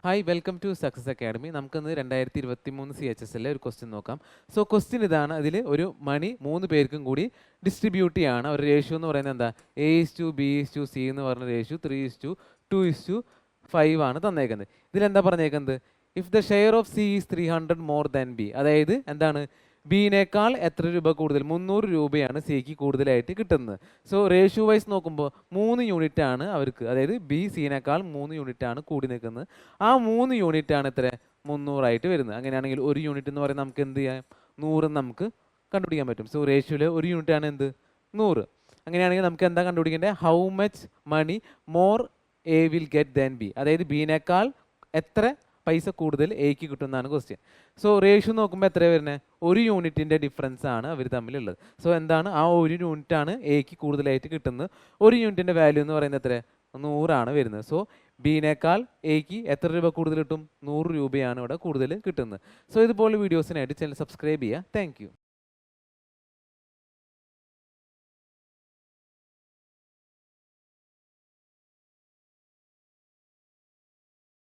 Hi welcome to success academy. നമുക്കിന്ന് 2023 CHSലെ ഒരു question നോക്കാം. സോ ക്വസ്റ്റ്യൻ ഇതാണ്. അതിൽ ഒരു മണി 3 പേർക്കും കൂടി ഡിസ്ട്രിബ്യൂട്ട് ചെയ്യാണ്. ഒരു റേഷ്യോ എന്ന് പറയുന്നത് എന്താ? A:B:C എന്ന് പറഞ്ഞ റേഷ്യോ 3:2:5 ആണ് തന്നേക്കുന്നത്. ഇതിലെന്താ പറഞ്ഞേക്കുന്നത്? If the share of C is 300 more than B, അതായത് എന്താണ്, ബിനേക്കാൾ എത്ര രൂപ കൂടുതൽ? 300 രൂപയാണ് സിക്ക് കൂടുതലായിട്ട് കിട്ടുന്നത്. സോ റേഷ്യോ വൈസ് നോക്കുമ്പോൾ 3 യൂണിറ്റ് ആണ് അവർക്ക്, അതായത് ബി സിനേക്കാൾ 3 യൂണിറ്റ് ആണ് കൂടി നിൽക്കുന്നത്. ആ 3 യൂണിറ്റ് ആണ് എത്ര? 300 ആയിട്ട് വരുന്നത്. അങ്ങനെയാണെങ്കിൽ ഒരു യൂണിറ്റ് എന്ന് പറയുന്നത് നമുക്ക് എന്ത് ചെയ്യാം? 100 നമുക്ക് കണ്ടുപിടിക്കാൻ പറ്റും. സോ റേഷ്യോയിൽ ഒരു യൂണിറ്റ് ആണ് എന്ത്? 100. അങ്ങനെയാണെങ്കിൽ നമുക്ക് എന്താ കണ്ടുപിടിക്കേണ്ടത്? How much money more A will get than B, അതായത് ബിനേക്കാൾ എത്ര പൈസ കൂടുതൽ എക്ക് കിട്ടുന്നതാണ് ക്വസ്റ്റ്യൻ. സോ റേഷ്യോ നോക്കുമ്പോൾ എത്ര വരുന്നത്? ഒരു യൂണിറ്റിൻ്റെ ഡിഫറൻസ് ആണ് അവർ തമ്മിലുള്ളത്. സോ എന്താണ്, ആ ഒരു യൂണിറ്റ് ആണ് എക്ക് കൂടുതലായിട്ട് കിട്ടുന്നത്. ഒരു യൂണിറ്റിൻ്റെ വാല്യൂ എന്ന് പറയുന്നത് എത്ര? 100 ആണ് വരുന്നത്. സോ ബിനേക്കാൾ എക്ക് എത്ര രൂപ കൂടുതൽ കിട്ടും? 100 രൂപയാണ് ഇവിടെ കൂടുതൽ കിട്ടുന്നത്. സോ ഇതുപോലെ വീഡിയോസിനായിട്ട് ചാനൽ സബ്സ്ക്രൈബ് ചെയ്യുക. താങ്ക്